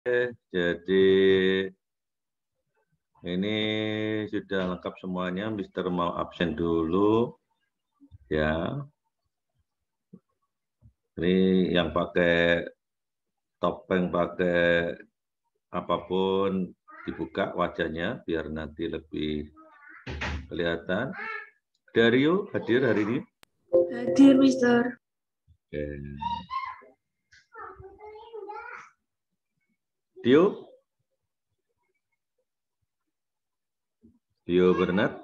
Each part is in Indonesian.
Jadi ini sudah lengkap semuanya. Mister mau absen dulu. Ya. Ini yang pakai topeng, pakai apapun dibuka wajahnya biar nanti lebih kelihatan. Dario hadir hari ini? Hadir, Mister. Oke. Dio? Dio Bernard?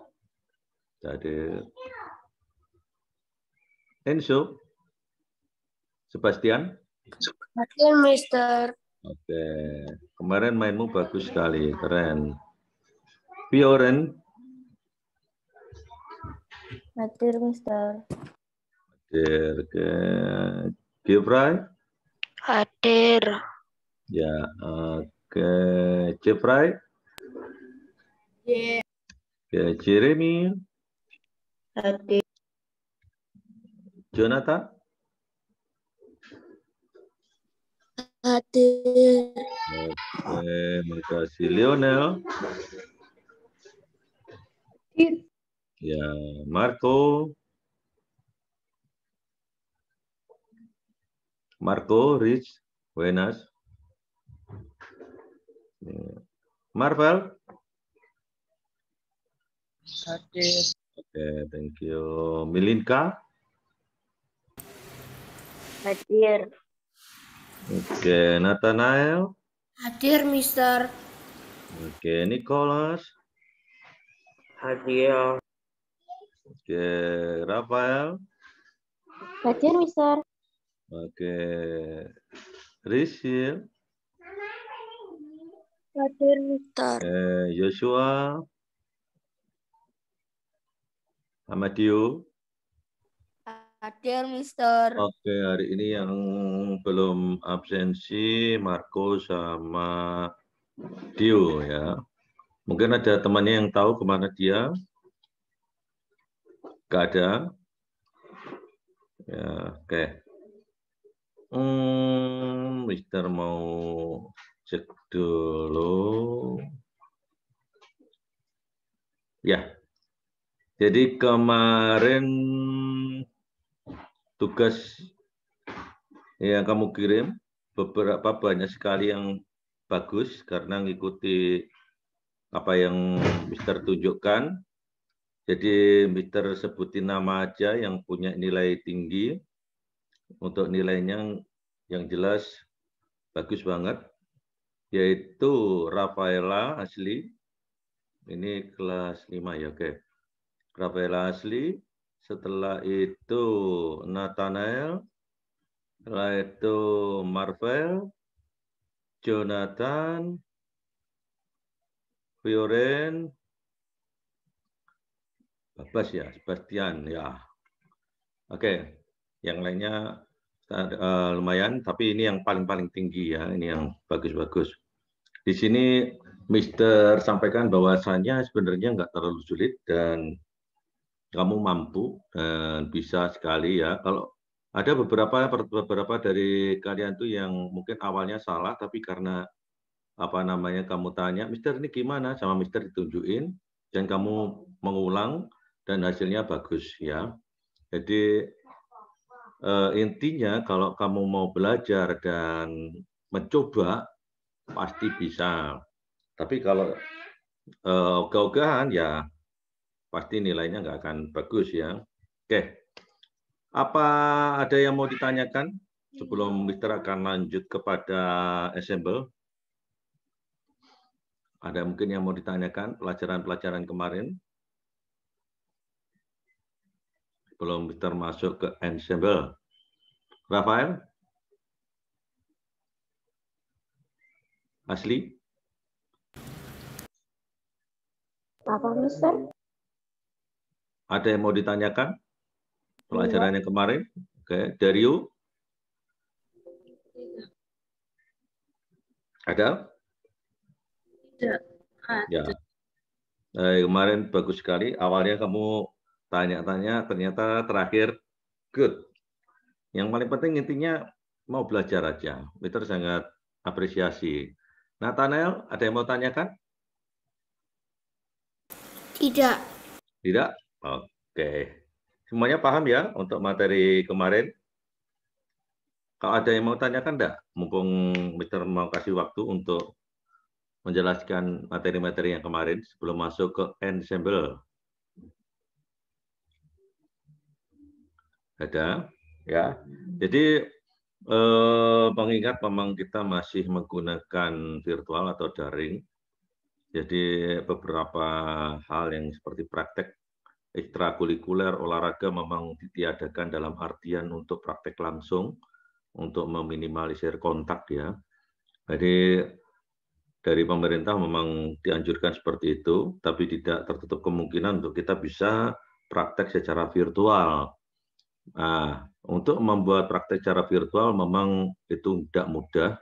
Hadir. Enzo? Sebastian? Hadir, Mister. Oke. Kemarin mainmu bagus sekali, keren. Fioren? Hadir, Mister. Hadir. Oke. Gifray? Hadir. Ya, oke. Jeffrey? Yeah. Oke. Jeremy? Hadir. Jonathan? Hadir. Oke, makasih. Lionel? Hadir. Ya, Marco? Marco, Rich, buenas. Marvel? Hadir. Oke, thank you. Milinka? Hadir. Oke, Nathanael? Hadir, Mister. Oke, Nicholas? Hadir. Oke, Rafael? Hadir, Mister. Oke, Risil? Hadir, Mister. Joshua? Amadio? Hadir, Mister. Oke, hari ini yang belum absensi Marco sama Dio ya. Mungkin ada temannya yang tahu kemana dia. Gak ada. Ya, oke. Mister mau cek dulu. Ya. Jadi kemarin tugas yang kamu kirim beberapa banyak sekali yang bagus karena mengikuti apa yang Mister tunjukkan. Jadi Mister sebutin nama aja yang punya nilai tinggi. Untuk nilainya yang jelas bagus banget. Yaitu Rafaela asli. Ini kelas 5 ya, oke. Rafaela asli. Setelah itu Nathanael. Setelah itu Marvel. Jonathan. Fioren. Babas ya, Sebastian ya. Oke, yang lainnya lumayan, tapi ini yang paling tinggi ya, ini yang bagus-bagus. Di sini Mister sampaikan bahwasannya sebenarnya nggak terlalu sulit dan kamu mampu dan bisa sekali ya. Kalau ada beberapa dari kalian tuh yang mungkin awalnya salah, tapi karena apa namanya kamu tanya, Mister ini gimana, sama Mister ditunjukin dan kamu mengulang dan hasilnya bagus ya. Jadi intinya kalau kamu mau belajar dan mencoba pasti bisa. Tapi kalau ogah-ogahan ya pasti nilainya nggak akan bagus ya. Oke, apa ada yang mau ditanyakan sebelum Mister akan lanjut kepada assemble? Ada mungkin yang mau ditanyakan pelajaran-pelajaran kemarin? Belum Mister masuk ke ensemble. Rafael? Asli? Apa, Mister? Ada yang mau ditanyakan? Pelajaran yang kemarin? Oke, Dario? Ada? Tidak. Ya. Kemarin bagus sekali. Awalnya kamu tanya-tanya, ternyata terakhir good. Yang paling penting intinya mau belajar aja. Mister sangat apresiasi. Nathanael, ada yang mau tanyakan? Tidak. Tidak? Oke. Semuanya paham ya untuk materi kemarin? Kalau ada yang mau tanyakan enggak? Mumpung Mr. mau kasih waktu untuk menjelaskan materi-materi yang kemarin sebelum masuk ke ensemble. Ada? Ya. Jadi mengingat memang kita masih menggunakan virtual atau daring, jadi beberapa hal yang seperti praktek ekstrakurikuler olahraga memang ditiadakan dalam artian untuk praktek langsung, untuk meminimalisir kontak ya. Jadi dari pemerintah memang dianjurkan seperti itu, tapi tidak tertutup kemungkinan untuk kita bisa praktek secara virtual. Nah, untuk membuat praktek secara virtual memang itu tidak mudah,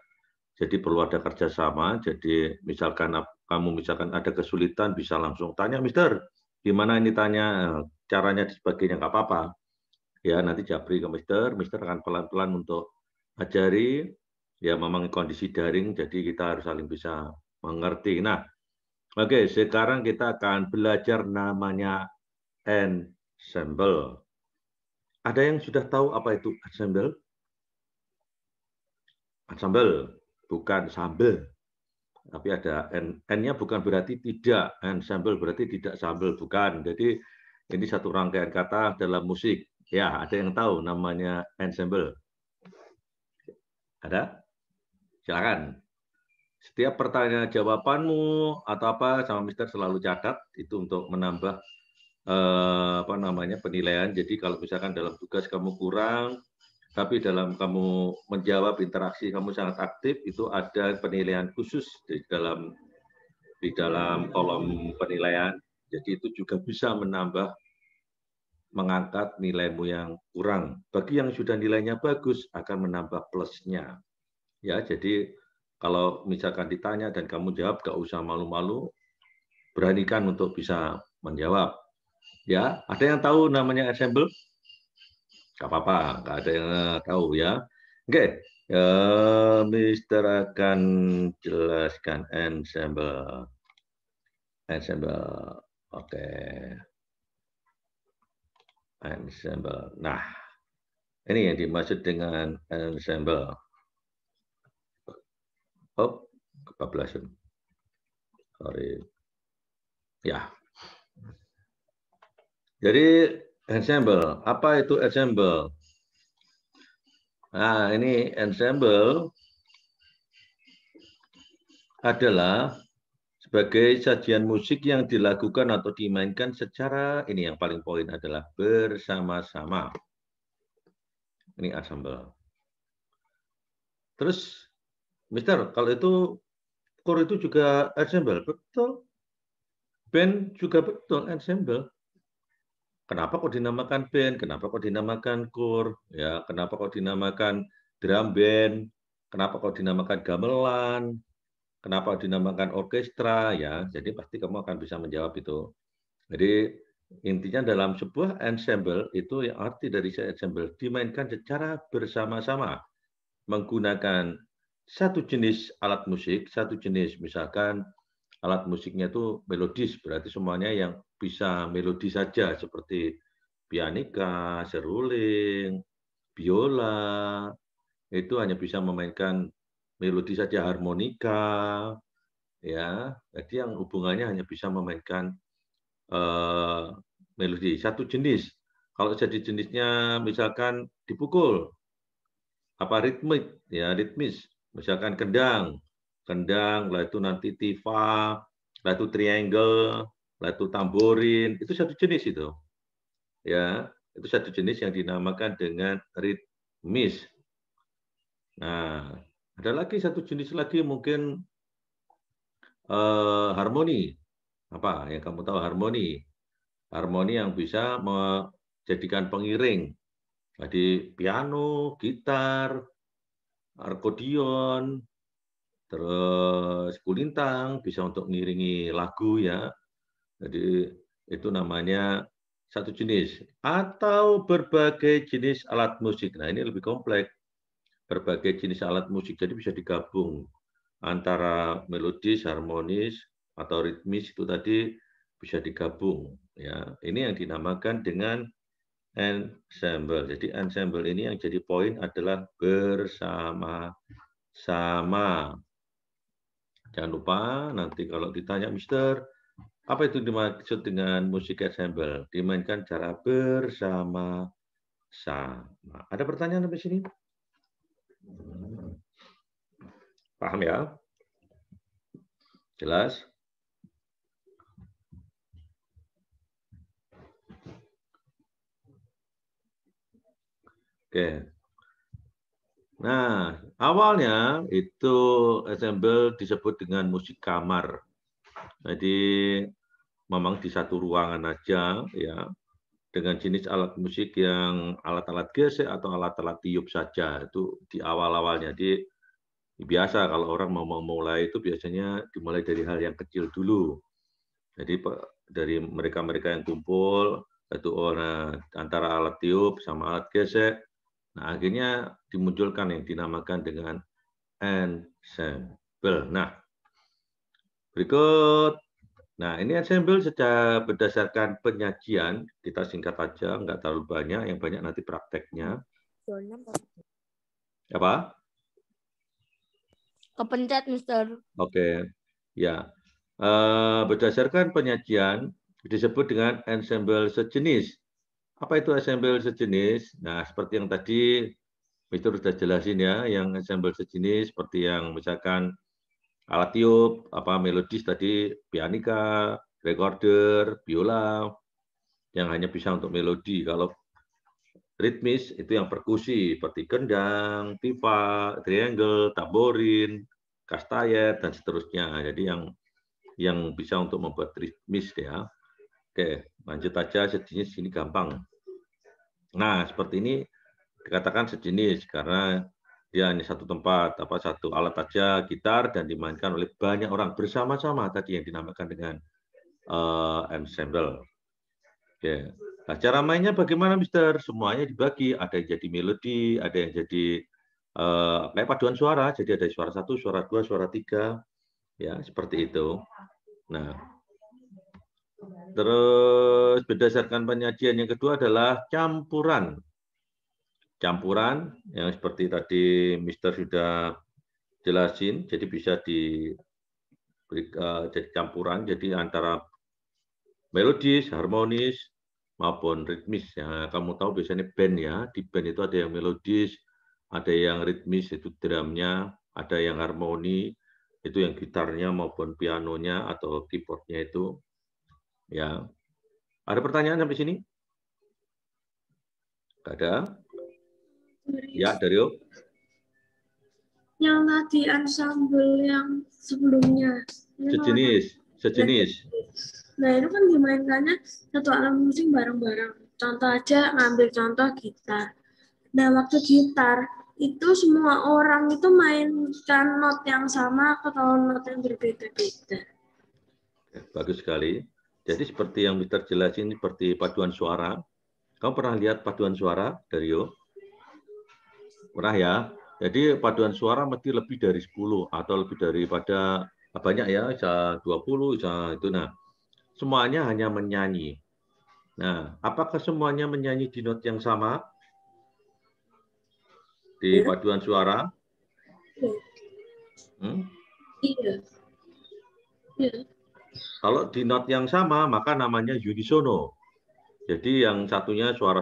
jadi perlu ada kerjasama. Jadi misalkan kamu ada kesulitan bisa langsung tanya, Mister, gimana ini tanya caranya dan sebagainya, nggak apa-apa. Ya nanti japri ke Mister akan pelan-pelan untuk ajari. Ya memang kondisi daring, jadi kita harus saling bisa mengerti. Nah, oke, sekarang kita akan belajar namanya ensemble. Ada yang sudah tahu apa itu ensemble? Ensemble, bukan sambel. Tapi ada N-nya bukan berarti tidak. Ensemble berarti tidak sambel, bukan. Jadi ini satu rangkaian kata dalam musik. Ya, ada yang tahu namanya ensemble? Ada? Silakan. Setiap pertanyaan jawabanmu atau apa sama Mister selalu catat itu untuk menambah penilaian. Jadi kalau misalkan dalam tugas kamu kurang, tapi dalam kamu menjawab interaksi kamu sangat aktif, itu ada penilaian khusus di dalam kolom penilaian. Jadi itu juga bisa mengangkat nilaimu yang kurang. Bagi yang sudah nilainya bagus akan menambah plusnya. Ya, jadi kalau misalkan ditanya dan kamu jawab, gak usah malu-malu, beranikan untuk bisa menjawab. Ya, ada yang tahu namanya ensemble? Gak apa-apa, gak ada yang tahu ya. Oke, Mister akan jelaskan ensemble. Ensemble, oke. Ensemble. Nah, ini yang dimaksud dengan ensemble. Oh, kebablasan. Sorry. Ya. Jadi ensemble, apa itu ensemble? Nah, ini ensemble adalah sebagai sajian musik yang dilakukan atau dimainkan secara, ini yang paling poin adalah bersama-sama. Ini ensemble. Terus, Mister, kalau itu core itu juga ensemble, betul. Band juga betul ensemble. Kenapa kok dinamakan band? Kenapa kok dinamakan core? Ya, kenapa kok dinamakan drum band? Kenapa kok dinamakan gamelan? Kenapa dinamakan orkestra? Ya, jadi pasti kamu akan bisa menjawab itu. Jadi intinya dalam sebuah ensemble itu yang arti dari ensemble dimainkan secara bersama-sama menggunakan satu jenis alat musik, satu jenis misalkan alat musiknya itu melodis, berarti semuanya yang bisa melodi saja seperti pianika, seruling, biola, itu hanya bisa memainkan melodi saja, harmonika, ya. Jadi yang hubungannya hanya bisa memainkan melodi satu jenis. Kalau jadi jenisnya misalkan dipukul, apa ritmik, ya ritmis, misalkan kendang, lah itu nanti tifa, lah itu triangle, lah itu tamborin, itu satu jenis itu. Ya, itu satu jenis yang dinamakan dengan ritmis. Nah, ada lagi satu jenis lagi mungkin harmoni. Apa yang kamu tahu harmoni? Harmoni yang bisa menjadikan pengiring. Jadi piano, gitar, akordeon, terus kulintang bisa untuk mengiringi lagu ya. Jadi itu namanya satu jenis atau berbagai jenis alat musik. Nah, ini lebih kompleks. Berbagai jenis alat musik jadi bisa digabung. antara melodis, harmonis, atau ritmis itu tadi bisa digabung. Ya, ini yang dinamakan dengan ensemble. Jadi ensemble ini yang jadi poin adalah bersama-sama. Jangan lupa nanti kalau ditanya, Mister, apa itu dimaksud dengan musik ensemble? Dimainkan secara bersama-sama. Ada pertanyaan sampai sini? Paham ya? Jelas? Oke. Nah, awalnya itu ensemble disebut dengan musik kamar. Jadi memang di satu ruangan aja ya, dengan jenis alat musik yang alat-alat gesek atau alat-alat tiup saja. Itu di awal-awalnya. Jadi biasa kalau orang mau memulai itu biasanya dimulai dari hal yang kecil dulu. Jadi dari mereka-mereka yang kumpul itu antara alat tiup sama alat gesek. Nah, akhirnya dimunculkan yang dinamakan dengan ensemble. Nah, berikut. Nah, ini ensemble secara berdasarkan penyajian, kita singkat aja, nggak terlalu banyak, yang banyak nanti prakteknya. Apa? Kepencet, Mister. Oke, ya. Berdasarkan penyajian disebut dengan ensemble sejenis. Apa itu ensemble sejenis? Nah, seperti yang tadi Mister sudah jelasin ya, yang ensemble sejenis seperti yang misalkan alat tiup, apa melodis tadi, pianika, recorder, biola, yang hanya bisa untuk melodi. Kalau ritmis itu yang perkusi seperti gendang, pipa, triangle, tamborin, kastayet dan seterusnya. Jadi yang bisa untuk membuat ritmis ya. Oke, lanjut aja sejenis ini gampang. Nah, seperti ini dikatakan sejenis karena dia hanya satu tempat, satu alat aja, gitar dan dimainkan oleh banyak orang bersama-sama tadi yang dinamakan dengan ensemble. Oke. Nah, cara mainnya bagaimana, Mister? Semuanya dibagi. Ada yang jadi melodi, ada yang jadi kayak paduan suara. Jadi ada suara 1, suara 2, suara 3. Ya, seperti itu. Nah, terus berdasarkan penyajian yang kedua adalah campuran. Campuran yang seperti tadi Mister sudah jelasin. Jadi bisa jadi campuran. Jadi antara melodis, harmonis, maupun ritmis. Ya, kamu tahu biasanya band ya, di band itu ada yang melodis, ada yang ritmis, itu drumnya, ada yang harmoni, itu yang gitarnya maupun pianonya atau keyboardnya itu. Ya, ada pertanyaan sampai sini? Nggak ada? Ya, Dario. Yang tadi ensemble yang sebelumnya. Sejenis. Nah, itu kan dimainkannya satu alat musik bareng-bareng. Contoh aja, ngambil contoh gitar. Nah, waktu gitar, itu semua orang itu mainkan not yang sama atau not yang berbeda-beda. Bagus sekali. Jadi seperti yang Mister jelasin, seperti paduan suara. Kamu pernah lihat paduan suara, Dario? Pernah ya? Jadi paduan suara mesti lebih dari 10 atau lebih daripada banyak ya, bisa 20, bisa itu. Nah, semuanya hanya menyanyi. Nah, apakah semuanya menyanyi di not yang sama? Di paduan suara? Iya. Kalau di not yang sama, maka namanya unisono. Jadi yang satunya suara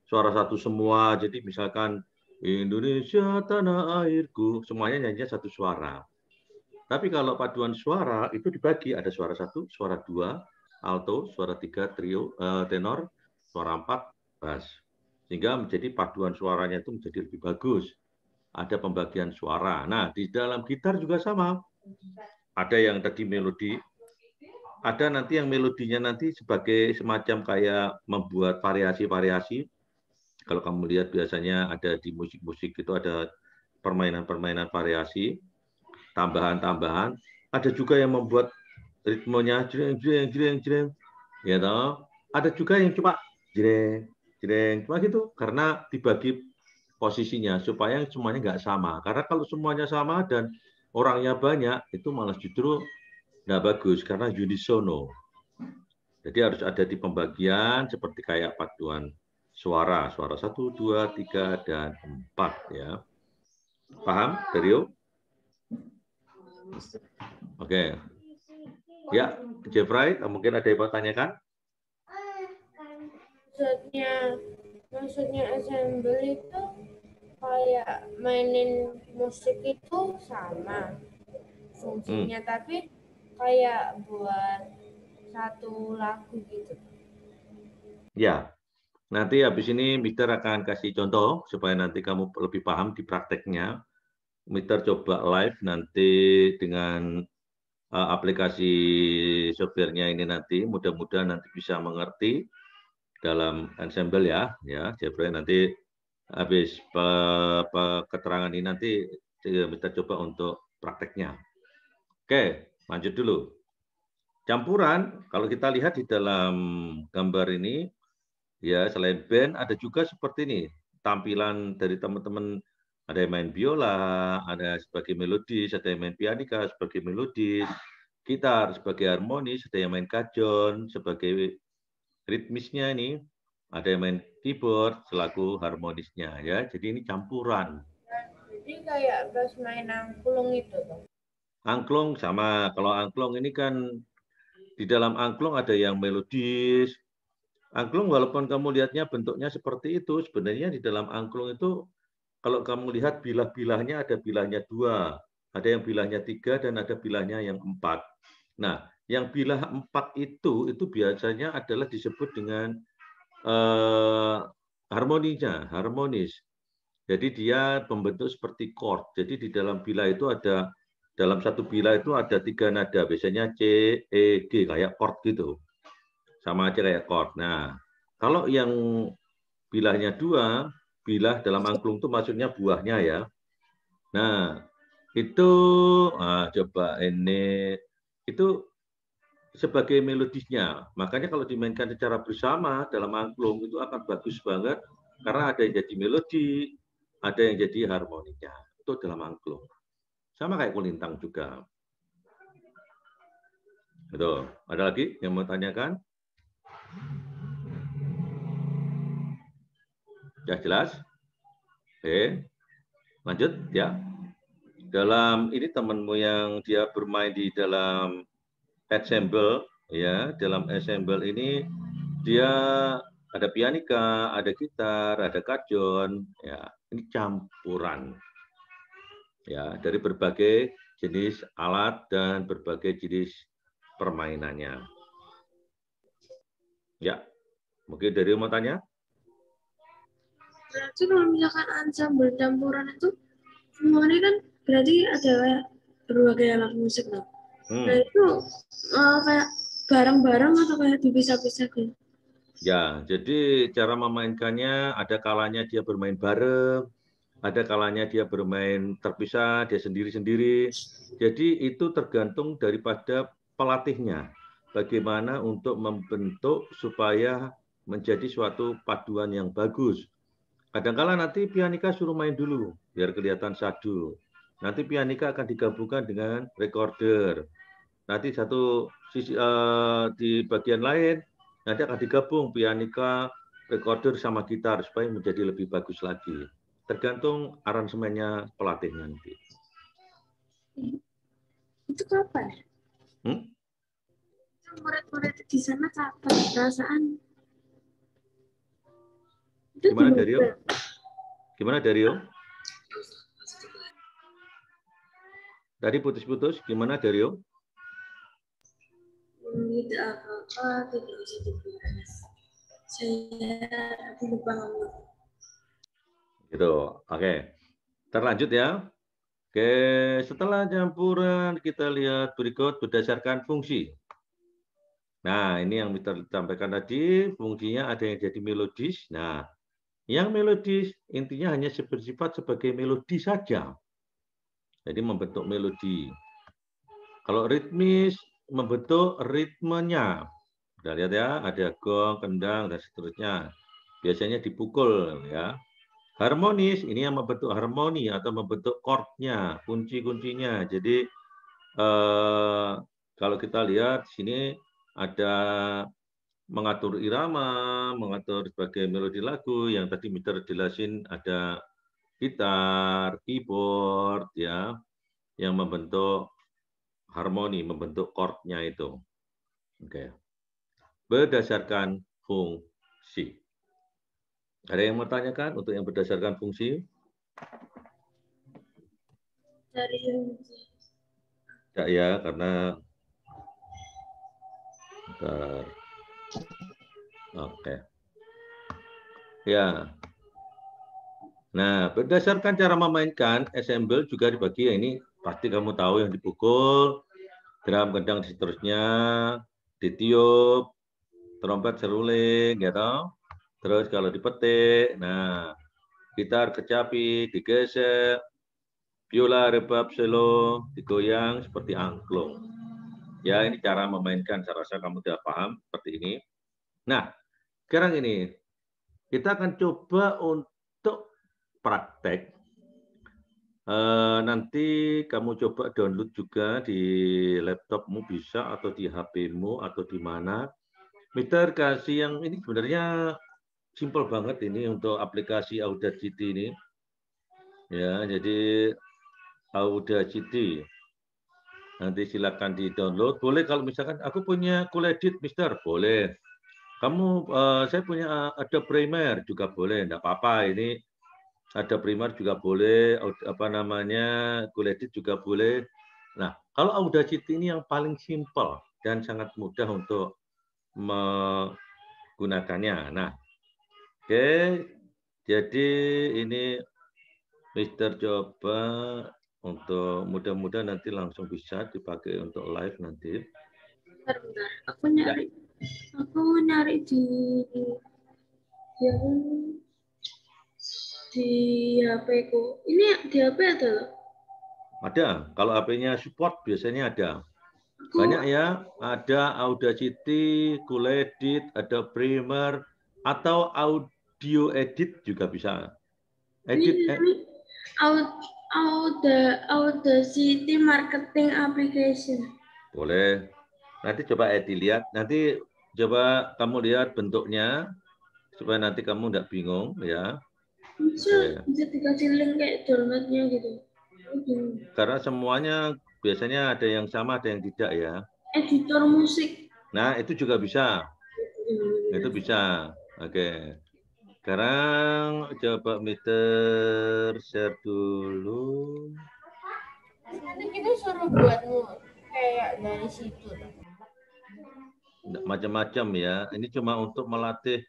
satu semua. Jadi misalkan Indonesia tanah airku, semuanya nyanyinya satu suara. Tapi kalau paduan suara itu dibagi, ada suara 1, suara 2, alto, suara 3, trio, tenor, suara 4, bass. Sehingga menjadi paduan suaranya itu menjadi lebih bagus. Ada pembagian suara. Nah, di dalam gitar juga sama. Ada yang tadi melodi, ada nanti yang melodinya nanti sebagai semacam kayak membuat variasi-variasi. Kalau kamu lihat biasanya ada di musik-musik itu ada permainan-permainan variasi, tambahan-tambahan. Ada juga yang membuat ritmenya jreng jreng jreng jreng. Ya toh. Ada juga yang cuma jreng jreng cuma gitu karena dibagi posisinya supaya semuanya nggak sama. Karena kalau semuanya sama dan orangnya banyak, itu malah justru nggak bagus karena unisono. Jadi harus ada di pembagian seperti kayak paduan suara 1, 2, 3, dan 4 ya. Paham, Dario? Oke. Ya, Jeffrey, mungkin ada yang mau tanyakan? Maksudnya ensemble itu kayak mainin musik itu sama fungsinya, tapi kayak buat satu lagu gitu. Ya, nanti habis ini Mister akan kasih contoh supaya nanti kamu lebih paham di prakteknya. Mister coba live nanti dengan aplikasi softwarenya ini nanti, mudah-mudahan nanti bisa mengerti dalam ensemble ya, Jeffrey nanti habis keterangan ini nanti Mister coba untuk prakteknya. Oke, lanjut dulu. Campuran, kalau kita lihat di dalam gambar ini, ya selain band ada juga seperti ini tampilan dari teman-teman, ada yang main biola, ada sebagai melodis, ada yang main pianika sebagai melodis, gitar sebagai harmonis, ada yang main kajon sebagai ritmisnya ini, ada yang main keyboard selaku harmonisnya ya. Jadi ini campuran. Jadi kayak pas main angklung itu tuh. Angklung sama, kalau angklung ini kan di dalam angklung ada yang melodis. Angklung walaupun kamu lihatnya bentuknya seperti itu, sebenarnya di dalam angklung itu kalau kamu lihat bilah-bilahnya ada bilahnya 2, ada yang bilahnya 3 dan ada bilahnya yang 4. Nah, yang bilah 4 itu biasanya adalah disebut dengan harmonis. Jadi dia membentuk seperti chord. Jadi di dalam bilah itu ada, dalam satu bilah itu ada 3 nada, biasanya C, E, G, kayak chord gitu. Sama aja kayak chord. Nah, kalau yang bilahnya 2, bilah dalam angklung itu maksudnya buahnya ya. Nah, itu coba ini itu sebagai melodisnya. Makanya kalau dimainkan secara bersama dalam angklung itu akan bagus banget karena ada yang jadi melodi, ada yang jadi harmoninya. Itu dalam angklung. Sama kayak kulintang juga. Betul. Ada lagi yang mau tanyakan? Ya jelas? Oke. Lanjut ya. Dalam ini temanmu yang dia bermain di dalam ensemble ya, dalam ensemble ini dia ada pianika, ada gitar, ada kajon ya. Ini campuran. Ya, dari berbagai jenis alat dan berbagai jenis permainannya. Ya. Mungkin dari mau tanya? Berarti kalau misalkan ensemble campuran itu semuanya kan berarti ada kayak berbagai alat musik loh. Nah itu kayak bareng-bareng atau kayak dipisah-pisah gitu? Ya, jadi cara memainkannya ada kalanya dia bermain bareng, ada kalanya dia bermain terpisah, dia sendiri-sendiri. Jadi itu tergantung daripada pelatihnya. Bagaimana untuk membentuk supaya menjadi suatu paduan yang bagus. Kadang-kala nanti pianika suruh main dulu, biar kelihatan syahdu. Nanti pianika akan digabungkan dengan recorder. Nanti satu sisi di bagian lain, nanti akan digabung pianika, recorder, sama gitar, supaya menjadi lebih bagus lagi. Tergantung aransemennya pelatih nanti. Itu kapan? Murid-murid di sana kapan perasaan? Gimana Dario? Gimana Dario? Tadi putus-putus, gimana Dario? Tidak apa-apa, tidak usah dibahas. Saya lupa ngomong. Gitu, oke. Terlanjut ya. Oke, setelah campuran kita lihat berikut berdasarkan fungsi. Nah, ini yang kita sampaikan tadi, fungsinya ada yang jadi melodis. Nah, yang melodis intinya hanya bersifat sebagai melodi saja. Jadi membentuk melodi. Kalau ritmis membentuk ritmenya. Kita lihat ya, ada gong, kendang, dan seterusnya. Biasanya dipukul ya. Harmonis, ini yang membentuk harmoni atau membentuk chordnya, kunci-kuncinya. Jadi kalau kita lihat sini ada mengatur irama, mengatur sebagai melodi lagu yang tadi Mister jelasin ada gitar, keyboard ya, yang membentuk harmoni, membentuk chordnya itu. Oke. Berdasarkan fungsi. Ada yang mau tanyakan untuk yang berdasarkan fungsi? Dari Tidak ya, karena bentar. Oke. Ya. Nah, berdasarkan cara memainkan, ensemble juga dibagi. Ini pasti kamu tahu yang dipukul, drum, gendang, dan seterusnya, ditiup, trompet, seruling, gitu. Terus kalau dipetik, nah, gitar, kecapi, digesek, biola, rebab, selo, digoyang seperti angklung. Ya, ini cara memainkan. Saya rasa kamu sudah paham seperti ini. Nah, sekarang ini kita akan coba untuk praktek. Nanti kamu coba download juga di laptopmu bisa atau di HP-mu atau di mana. Mister kasih yang ini sebenarnya simple banget ini untuk aplikasi Audacity ini. Ya, jadi Audacity. Nanti silakan di-download. Boleh kalau misalkan aku punya Cool-Edit, Mister, boleh. Kamu saya punya ada Premiere juga boleh, enggak apa-apa. Ini ada Premiere juga boleh, apa namanya, Cool-Edit juga boleh. Nah, kalau Audacity ini yang paling simpel dan sangat mudah untuk menggunakannya. Nah, oke. Jadi ini Mister coba untuk mudah-mudahan nanti langsung bisa dipakai untuk live nanti. bentar. Aku nyari di HP ku. Ini di HP ada loh. Ada, kalau HP-nya support biasanya ada. Aku Banyak ya, ada Audacity, Cool-Edit, ada Premiere, atau audio edit juga bisa. Edit, ini Audacity Marketing Application. boleh. Nanti coba dilihat. Nanti coba kamu lihat bentuknya, supaya nanti kamu tidak bingung ya. Bisa dikasih link kayak downloadnya gitu. Karena semuanya biasanya ada yang sama, ada yang tidak ya. Editor musik. Nah, itu juga bisa. Itu bisa. Oke. Sekarang coba Mister share dulu. Nanti kita suruh buatmu kayak dari situ. Macam-macam ya. Ini cuma untuk melatih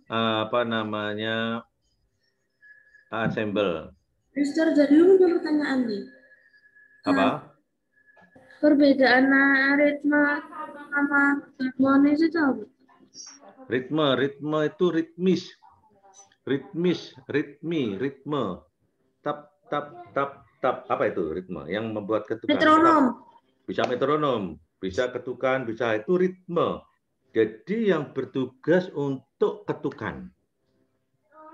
apa namanya ensemble. Mister, jadi lu punya pertanyaan nih. Apa? Perbedaan ritme sama harmonis itu apa? Ritme itu ritmis. Ritme. Tap, tap, tap, tap. Apa itu ritme? Yang membuat ketukan. Metronom. Bisa metronom, bisa ketukan, bisa itu ritme. Jadi yang bertugas untuk ketukan.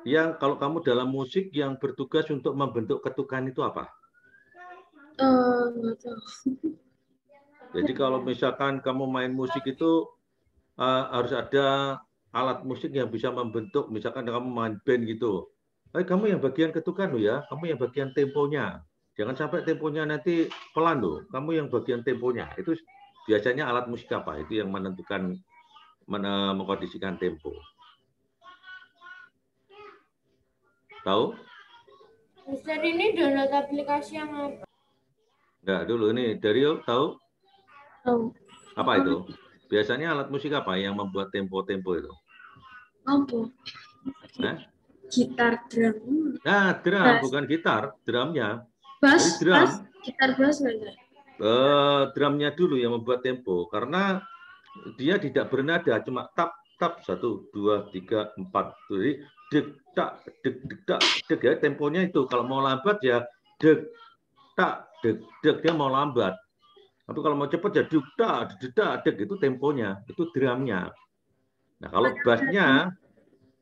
Yang kalau kamu dalam musik yang bertugas untuk membentuk ketukan itu apa? Nggak tahu. Jadi kalau misalkan kamu main musik itu harus ada alat musik yang bisa membentuk, misalkan kamu main band gitu. Kamu yang bagian ketukan loh ya, kamu yang bagian temponya. Jangan sampai temponya nanti pelan loh, kamu yang bagian temponya. Itu biasanya alat musik apa? Itu yang menentukan, mengkondisikan tempo. Tahu? Mister ini download aplikasi yang apa? Enggak, dulu ini Dario tahu? Tahu. Apa itu? Biasanya alat musik apa yang membuat tempo-tempo itu? Apa? Nah, Gitar drum. nah drum, Bass. bukan gitar, drumnya. Bass, Jadi drum, gitar bass enggak? drumnya dulu yang membuat tempo, karena dia tidak bernada, cuma tap tap 1, 2, 3, 4. Jadi deg tak deg deg tak deg ya, temponya itu. Kalau mau lambat ya deg tak deg deg, dia mau lambat. Tapi kalau mau cepat ya deg tak deg tak deg, itu temponya, itu drumnya. Nah, kalau bassnya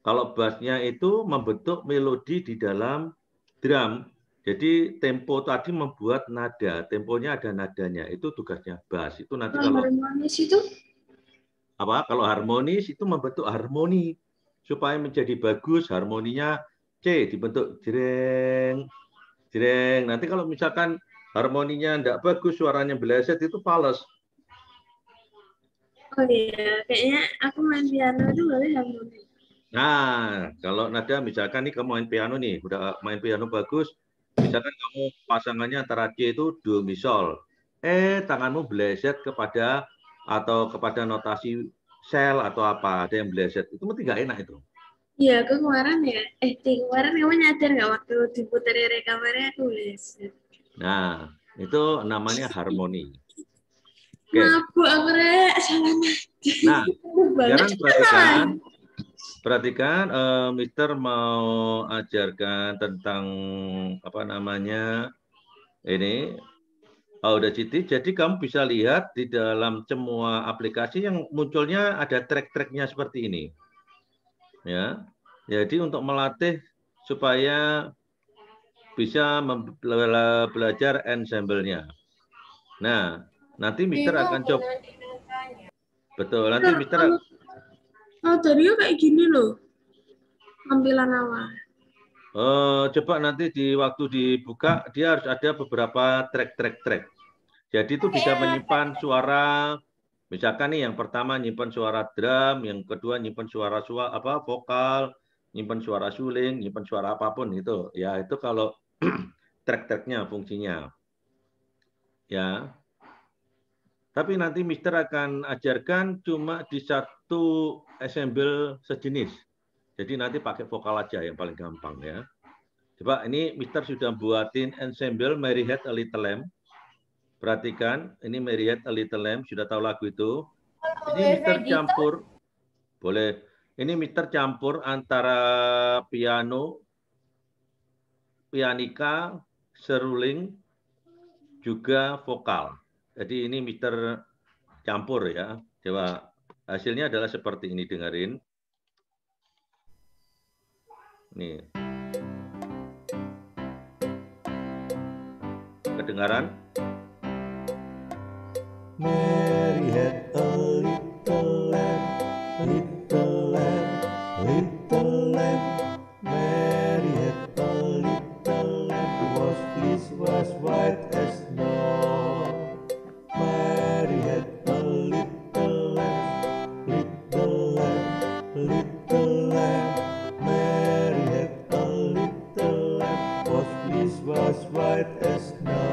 Kalau bassnya itu membentuk melodi di dalam drum. Jadi tempo tadi membuat nada, temponya ada nadanya. Itu tugasnya bass. Itu nanti kalau harmonis itu kalau harmonis itu membentuk harmoni supaya menjadi bagus, harmoninya C dibentuk jreng jreng. Nanti kalau misalkan harmoninya enggak bagus, suaranya beleset, itu fals. oh iya kayaknya aku main piano itu berarti harmonis. Nah, kalau nada misalkan nih kamu main piano nih, udah main piano bagus, misalkan kamu pasangannya antara C itu do mi sol. Tanganmu beleset kepada notasi sel atau apa, ada yang beleset. Itu mesti nggak enak itu. Iya, aku kemarin ya. Kemarin kamu nyadar nggak waktu diputar rekamannya aku belajar. Nah, itu namanya harmoni. Oke. Maaf Bu, aku salah. Nah, sekarang perhatikan, Mister mau ajarkan tentang apa namanya ini Audacity. Jadi kamu bisa lihat di dalam semua aplikasi yang munculnya ada track-tracknya seperti ini. Ya, jadi untuk melatih supaya bisa belajar ensemble-nya. Nah, nanti Mister akan coba. Betul, nanti Mister. Tadi kayak gini loh, tampilan awal. Coba nanti di waktu dibuka, dia harus ada beberapa track. Jadi itu bisa menyimpan suara. Misalkan nih yang pertama nyimpan suara drum, yang kedua nyimpan suara vokal, nyimpan suara suling, nyimpan suara apapun itu. Ya itu kalau track-tracknya fungsinya. Ya. Tapi nanti Mister akan ajarkan cuma di satu ensemble sejenis. Jadi nanti pakai vokal aja yang paling gampang ya. Coba ini Mister sudah buatin ensemble Mary Had a Little Lamb. Perhatikan, ini Mary Had a Little Lamb, sudah tahu lagu itu. Ini Mister campur, boleh. Ini Mister campur antara piano, pianika, seruling, juga vokal. Jadi ini Mister campur ya. Coba hasilnya adalah seperti ini, dengerin. Nih. Kedengaran? Mary had a little lamb, little lamb, little lamb. Mary had a little lamb, whose fleece was white as snow. Mary had a little lamb, little lamb, little lamb. Mary had a little lamb, whose fleece was white as snow.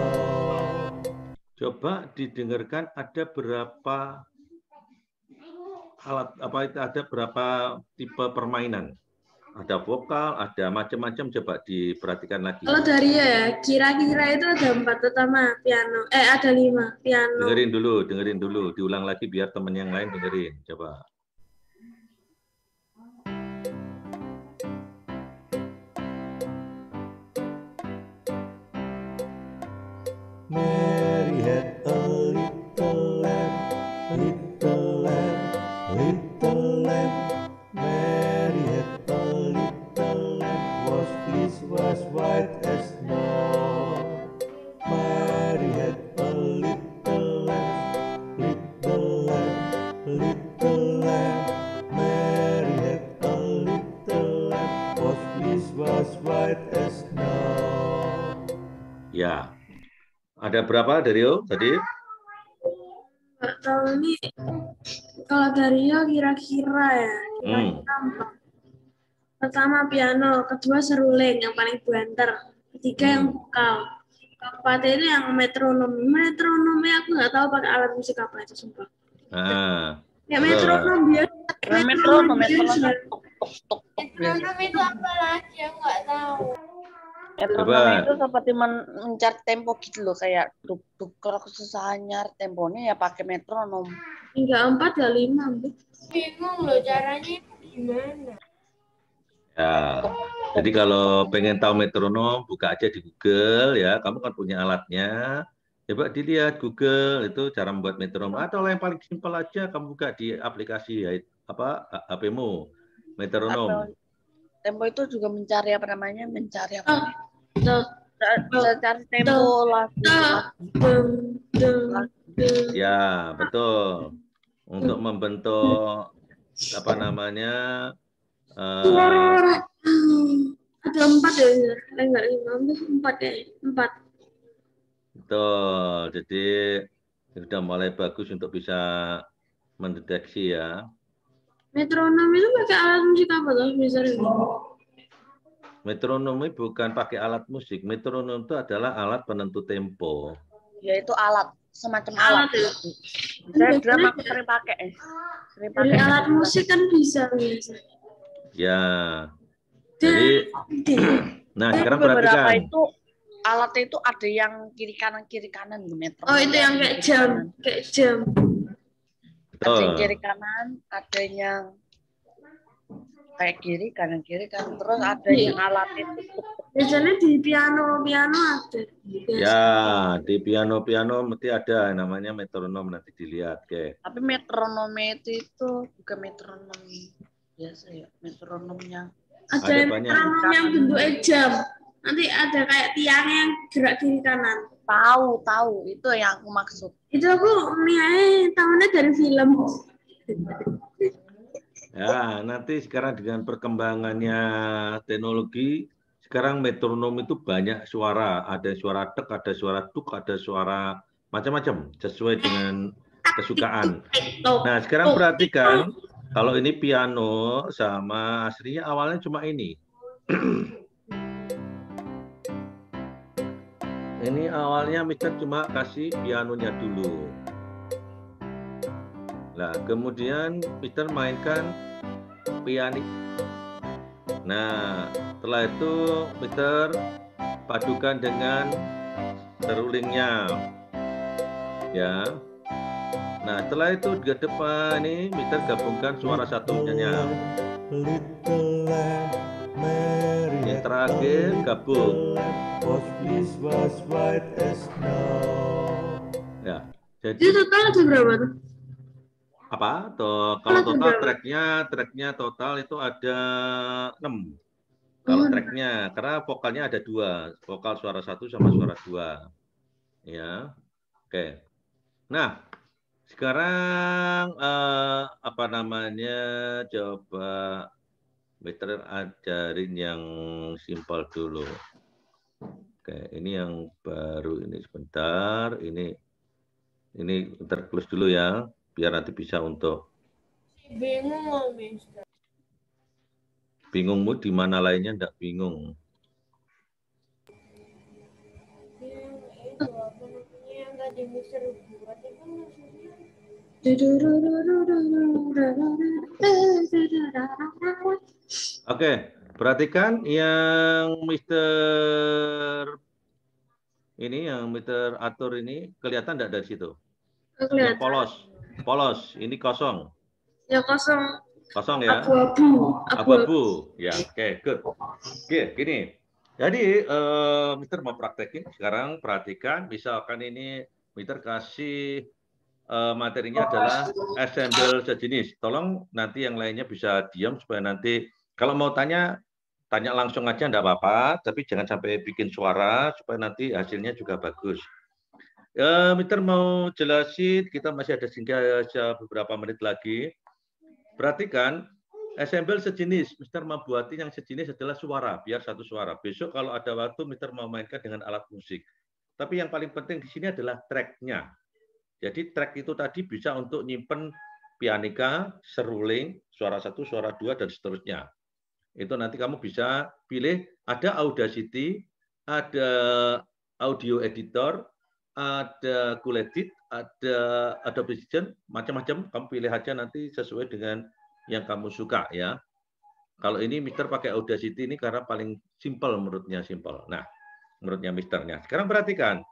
Coba didengarkan ada berapa alat ada berapa tipe permainan. Ada vokal, ada macam-macam, coba diperhatikan lagi. Kalau dari ya, kira-kira itu ada 4 pertama piano. Ada 5 piano. Dengerin dulu, diulang lagi biar teman yang lain dengerin. Coba. Mary had a little lamb, little lamb, little lamb. Mary had a little lamb, whose fleece was white as snow. Mary had a little lamb, little lamb, little lamb. Mary had a little lamb, whose fleece was white as snow. Ya. Ada berapa Dario tadi? Nggak tahu ini kalau dari kira-kira ya, kira-kira 4. Pertama piano, kedua seruling yang paling banter, ketiga yang vokal, keempat ini yang metronom. Metronomnya aku nggak tahu pakai alat musik apa itu sumpah. Ya metronom biasa. Metronom itu apa lagi? Aku nggak tahu. Metronom itu seperti mencari tempo gitu loh, kayak duk kalau kesusahan nyari temponya ya pakai metronom. Hingga 4 ya 5. Bingung loh caranya itu gimana. Ya, jadi kalau pengen tahu metronom, buka aja di Google ya. Kamu kan punya alatnya. Coba dilihat Google itu cara membuat metronom. Atau yang paling simpel aja kamu buka di aplikasi ya, HP-mu, metronom. Tempo itu juga mencari apa namanya? Mencari apa? Oh, tuh, Mencari tempo lagu. dum, dum, dum. Ya, betul. Untuk membentuk apa namanya? eh, Ada 4 ya, enggak 5, 4 ya, 4. betul. Jadi sudah mulai bagus untuk bisa mendeteksi ya. Metronom itu pakai alat musik apa tuh misalnya? Metronom ini bukan pakai alat musik. Metronom itu adalah alat penentu tempo. Yaitu alat, semacam Alat alat. ya. Drum aku sering pakai. Sering Dari pakai. alat musik kan bisa biasa. Ya. Jadi, nah sekarang Beberapa perhatikan. itu alatnya itu ada yang kiri kanan metro. Oh, itu yang kayak jam, kayak jam. Ada yang Betul. kiri kanan, ada yang kayak kiri kanan, terus ada yang alatnya itu. Biasanya di piano ada. Ya, di piano mesti ada namanya metronom, nanti dilihat. Oke. Tapi metronom itu bukan metronom biasa ya, metronomnya. Ada Ada yang banyak. metronom yang bentuknya jam. Nanti ada kayak tiang yang gerak kiri kanan. Tahu, itu yang aku maksud. Itu aku tahunya dari film. Ya, nanti sekarang dengan perkembangannya teknologi, sekarang metronom itu banyak suara. Ada suara tek, ada suara tuk, ada suara macam-macam sesuai dengan kesukaan. Nah, sekarang perhatikan, kalau ini piano sama aslinya awalnya cuma ini. Ini awalnya Mister cuma kasih pianonya dulu. Nah, kemudian Mister mainkan pianik. Nah, setelah itu Mister padukan dengan serulingnya. Ya. Nah, setelah itu di depan ini Mister gabungkan suara satunya. Little lamb, Mary Yang had terakhir a gabung. little lamb, whose fleece was white as snow. Ya. Itu Jadi total ada berapa tuh? apa? Kalau total tracknya total itu ada 6. Kalau tracknya, karena vokalnya ada 2, vokal suara 1 sama suara 2. Ya, oke. Nah, sekarang apa namanya? Coba Mister ajarin yang simpel dulu. Oke, ini yang baru ini sebentar. Ini terclose dulu ya, biar nanti bisa untuk. Bingung loh, Mister. Bingungmu di mana lainnya enggak bingung. Itu apa namanya yang tadi Mister buat itu maksudnya. Oke, perhatikan yang Mister atur ini kelihatan enggak dari situ? Yang polos, ini kosong. Ya kosong. Kosong ya? Abu-abu. Ya, oke, good. Oke, gini. Jadi Mister mau praktekin sekarang, perhatikan, misalkan ini Mister kasih materinya adalah ensemble sejenis. Tolong nanti yang lainnya bisa diam supaya nanti kalau mau tanya langsung aja enggak apa-apa, tapi jangan sampai bikin suara supaya nanti hasilnya juga bagus. Mister mau jelasin, kita masih ada sehingga beberapa menit lagi. Perhatikan, ensemble sejenis. Mister mau buatin yang sejenis adalah suara, biar satu suara. Besok kalau ada waktu, Mister mau mainkan dengan alat musik. Tapi yang paling penting di sini adalah track-nya. Jadi track itu tadi bisa untuk nyimpen pianika, seruling, suara 1, suara 2, dan seterusnya. Itu nanti kamu bisa pilih, ada Audacity, ada audio editor, ada Cool Edit, ada Adobe Audition, macam-macam. Kamu pilih aja nanti sesuai dengan yang kamu suka ya. Kalau ini Mister pakai Audacity ini karena paling simple menurutnya simple. Nah, menurutnya Misternya. Sekarang perhatikan.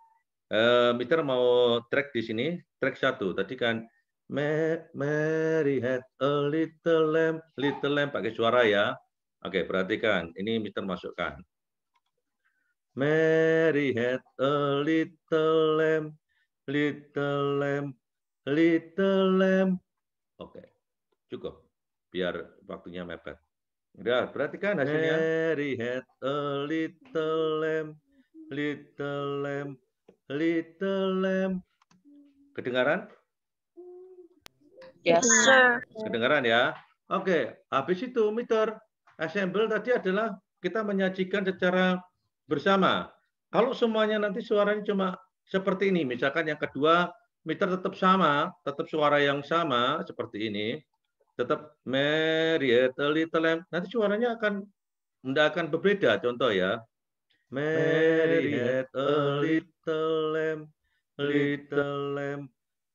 Mister mau track di sini, track 1. Tadi kan Mary had a little lamb pakai suara ya. Oke, perhatikan. Ini Mister masukkan. Mary had a little lamb, little lamb, little lamb. Oke, cukup. Biar waktunya mepet. Udah, perhatikan hasilnya. Mary had a little lamb, little lamb, little lamb. Kedengaran? Yes, sir. Kedengaran ya? Oke, habis itu meter assemble tadi adalah kita menyajikan secara bersama. Kalau semuanya nanti suaranya cuma seperti ini, misalkan yang kedua meter tetap sama, tetap suara yang sama seperti ini, tetap Mary had a little lamb, nanti suaranya tidak akan berbeda. Contoh ya, Mary had a little lamb, little lamb,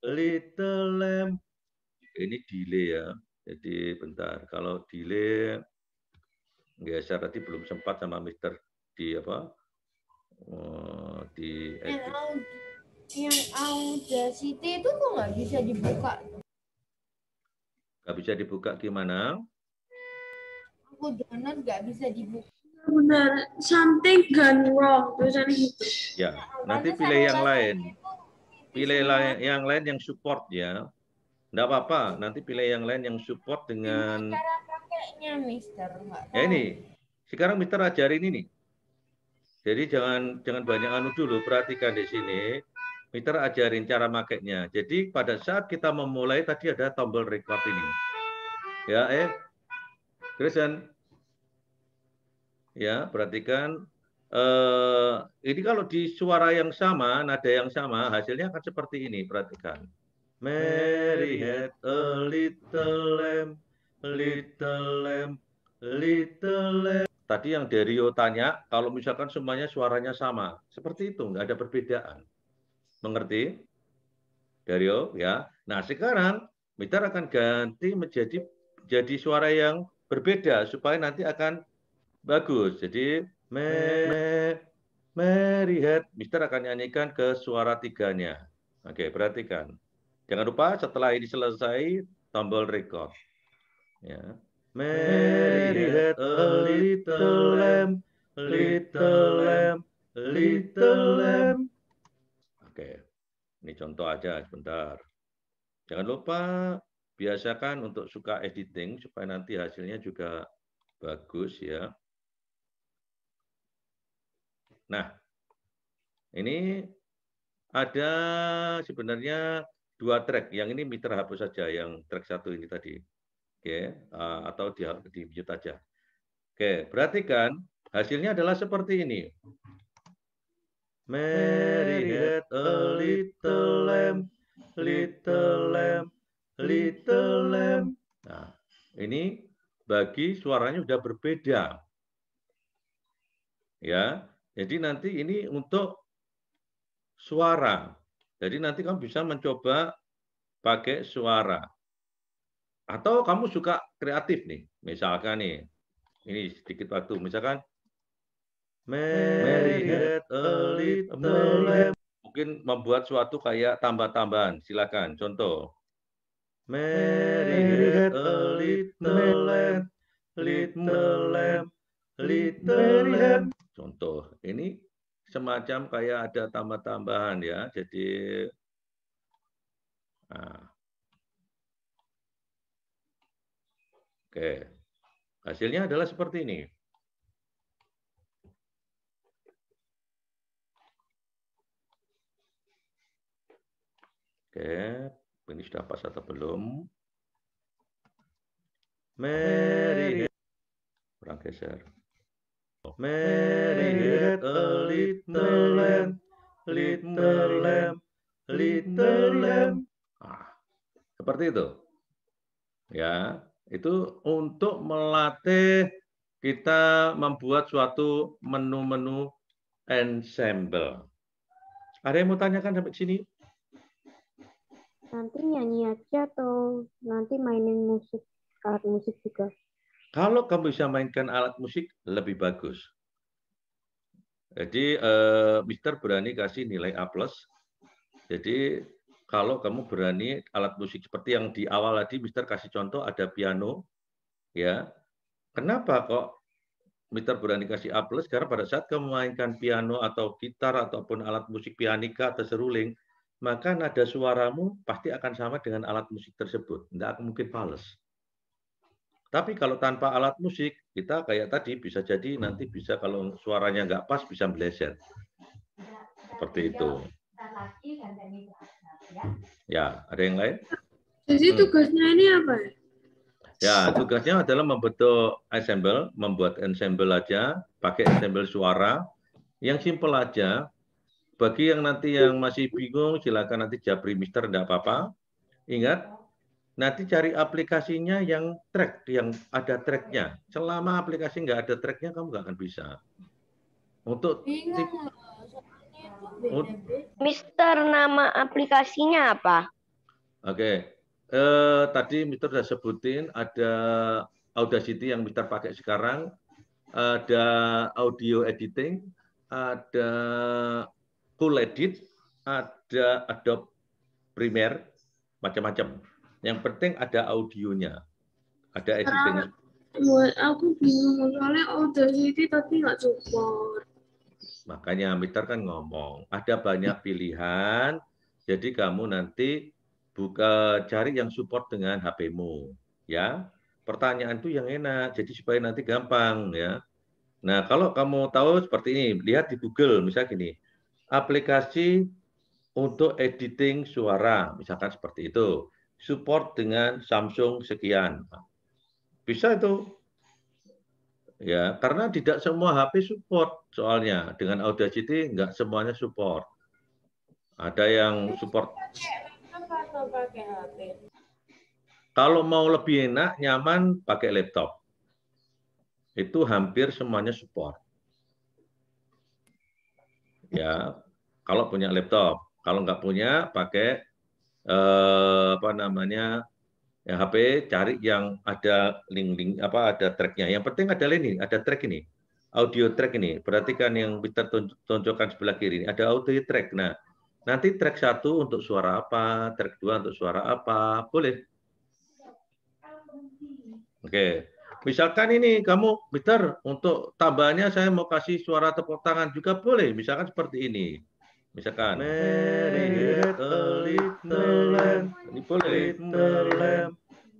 little lamb. Ini delay ya. Jadi bentar, kalau delay geser tadi belum sempat sama Mister di apa? Di edit. Yang Audacity itu kok nggak bisa dibuka? Nggak bisa dibuka gimana? Aku download nggak bisa dibuka. Benar, something gone wrong tulisannya gitu. Ya, nanti pilih yang lain. Pilih yang lain yang support ya. Nggak apa-apa, nanti pilih yang lain yang support dengan. Cara pakainya, Mister? Ya ini, sekarang Mister ajarin ini. Jadi jangan banyak anu dulu, perhatikan di sini. Mister ajarin cara makainya. Jadi pada saat kita memulai tadi ada tombol record ini. Ya, Kristen. Ya, perhatikan. Ini kalau di suara yang sama, nada yang sama, hasilnya akan seperti ini. Perhatikan. Mary had a little lamb, little lamb, little lamb. Tadi yang Dario tanya, kalau misalkan semuanya suaranya sama, seperti itu, nggak ada perbedaan. Mengerti, Dario? Ya. Nah sekarang Mister akan ganti jadi suara yang berbeda supaya nanti akan bagus. Jadi Mary had, Mister akan nyanyikan ke suara tiganya. Oke, perhatikan. Jangan lupa setelah ini selesai tombol record. Ya. Mary had a little lamb, little lamb, little lamb. Oke, ini contoh aja sebentar. Jangan lupa biasakan untuk suka editing supaya nanti hasilnya juga bagus ya. Nah, ini ada sebenarnya 2 track. Yang ini Mister hapus saja, yang track 1 ini tadi. Oke, atau di mute aja. Oke, perhatikan hasilnya adalah seperti ini. Mary had a little lamb, little lamb, little lamb. Nah, ini bagi suaranya sudah berbeda. Ya, jadi nanti ini untuk suara. Jadi nanti kamu bisa mencoba pakai suara. Atau kamu suka kreatif nih. Misalkan nih, ini sedikit waktu. Misalkan, Mary had a little lamb. Mungkin membuat suatu kayak tambah-tambahan. Silakan, contoh. Mary had a little lamb, little lamb, little lamb. Contoh, ini semacam kayak ada tambah-tambahan ya. Jadi, nah. Oke, hasilnya adalah seperti ini. Oke, ini sudah pas atau belum? Mary, kurang geser. Mary had a little lamb, little lamb, little lamb. Nah, seperti itu. Ya, itu untuk melatih kita membuat suatu menu-menu ensemble. Ada yang mau tanyakan sampai sini? Nanti nyanyi aja atau nanti mainin musik, alat musik juga? Kalau kamu bisa mainkan alat musik, lebih bagus. Jadi, Mister berani kasih nilai A+. Jadi, kalau kamu berani alat musik seperti yang di awal tadi, Mister kasih contoh ada piano. Ya, kenapa kok Mister berani kasih A+? Karena pada saat kamu mainkan piano atau gitar ataupun alat musik pianika atau seruling, maka nada suaramu pasti akan sama dengan alat musik tersebut. Tidak akan mungkin fals. Tapi kalau tanpa alat musik, kita kayak tadi bisa jadi nanti bisa kalau suaranya nggak pas bisa meleset. Seperti itu. Ya, ada yang lain? Jadi tugasnya ini apa ya? Ya, tugasnya adalah membentuk ensemble, membuat ensemble aja, pakai ensemble suara, yang simple aja. Bagi yang nanti yang masih bingung, silakan nanti japri Mister, enggak apa-apa. Ingat, nanti cari aplikasinya yang track, yang ada tracknya. Selama aplikasi nggak ada tracknya, kamu nggak akan bisa. Untuk tip, Mister, nama aplikasinya apa? Oke, tadi Mister sudah sebutin ada Audacity yang Mister pakai sekarang, ada audio editing, ada Cool Edit, ada Adobe Premiere, macam-macam. Yang penting ada audionya, ada editingnya. Buat aku bingung soalnya Audacity tapi nggak support. Makanya Mister kan ngomong, ada banyak pilihan, jadi kamu nanti cari yang support dengan HP-mu, ya. Pertanyaan itu yang enak, jadi supaya nanti gampang, ya. Nah, kalau kamu tahu seperti ini, lihat di Google, misalnya gini, aplikasi untuk editing suara, misalkan seperti itu, support dengan Samsung sekian, bisa itu. Ya, karena tidak semua HP support soalnya. Dengan Audacity nggak semuanya support. Ada yang support. Atau pakai HP? Kalau mau lebih enak, nyaman, pakai laptop. Itu hampir semuanya support. Ya, kalau punya laptop. Kalau nggak punya, pakai apa namanya, ya, HP, cari yang ada link-link, apa ada tracknya. Yang penting ada ini, ada track ini. Audio track ini. Perhatikan yang kita tunjukkan sebelah kiri ini. Ada audio track. Nah, nanti track 1 untuk suara apa, track 2 untuk suara apa, boleh. Oke. Misalkan ini kamu, Mister, untuk tambahannya saya mau kasih suara tepuk tangan juga boleh. Misalkan seperti ini. Misalkan. Mary had a little lamb. Ini boleh. Little lamb,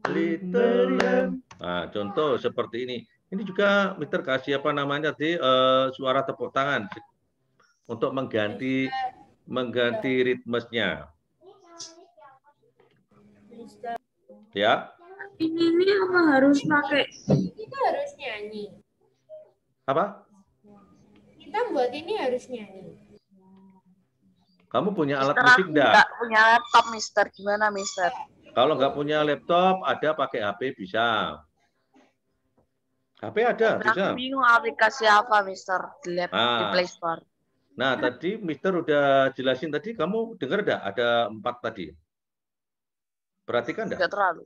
little lamb. Nah, contoh seperti ini. Ini juga Mister kasih apa namanya tadi suara tepuk tangan untuk mengganti ritmesnya. Ya. Ini apa harus pakai? Kita harus nyanyi. Apa? Kita buat ini harus nyanyi. Kamu punya alat Mister, musik aku enggak? nggak punya laptop, Mister. Gimana, Mister? Kalau nggak punya laptop, ada pakai HP bisa. HP ada, Tapi bisa. aku bingung aplikasi apa, Mister, di Play Store. Nah, tadi Mister udah jelasin tadi, kamu dengar enggak? Ada 4 tadi. Perhatikan enggak? Nggak terlalu.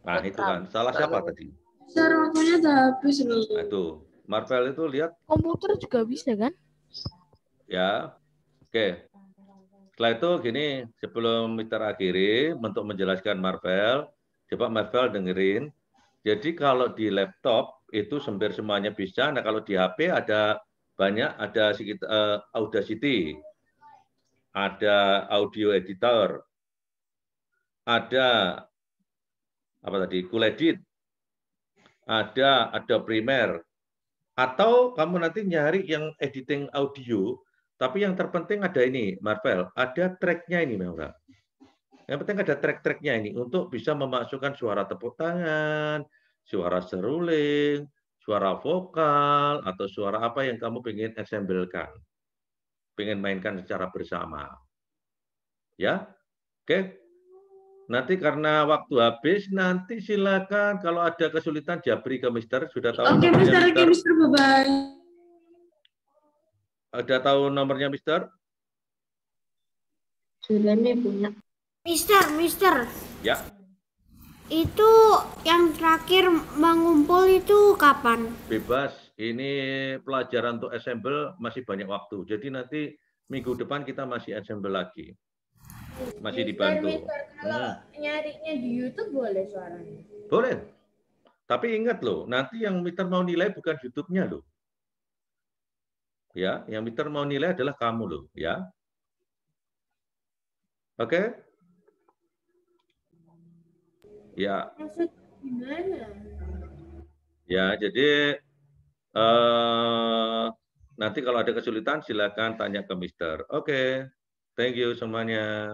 Nah, itu kan. Salah siapa tadi? Mister, waktunya udah habis loh. Nah, itu. Marvel itu lihat. Komputer juga bisa kan? Ya. Oke. Setelah itu gini, sebelum Mister akhiri, untuk menjelaskan Marvel, coba Marvel dengerin. Jadi kalau di laptop itu hampir semuanya bisa. Nah, kalau di HP ada banyak, ada sekitar Audacity, ada audio editor, ada apa tadi, Cool Edit, ada Premiere, atau kamu nanti nyari yang editing audio, tapi yang terpenting ada ini, Marvel, ada tracknya ini, Marvel. Yang penting ada track-tracknya ini untuk bisa memasukkan suara tepuk tangan, suara seruling, suara vokal, atau suara apa yang kamu pengen assemblekan, pengen mainkan secara bersama. Ya, oke. Nanti karena waktu habis, nanti silakan kalau ada kesulitan japri ke Mister. Sudah tahu Oke, nomornya Mister, Mister? bye-bye. Ada tahu nomornya Mister? Sudah nih punya. Mister, Ya. itu yang terakhir mengumpul itu kapan? Bebas. Ini pelajaran untuk assemble masih banyak waktu. Jadi nanti minggu depan kita masih assemble lagi. Masih dibantu. Mister, kalau nyarinya di YouTube boleh suaranya? Boleh. Tapi ingat loh, nanti yang Mister mau nilai bukan YouTube-nya loh. Ya, yang Mister mau nilai adalah kamu loh, ya. Oke? Ya. Maksud gimana? Ya, jadi nanti kalau ada kesulitan silakan tanya ke Mister. Oke, thank you semuanya.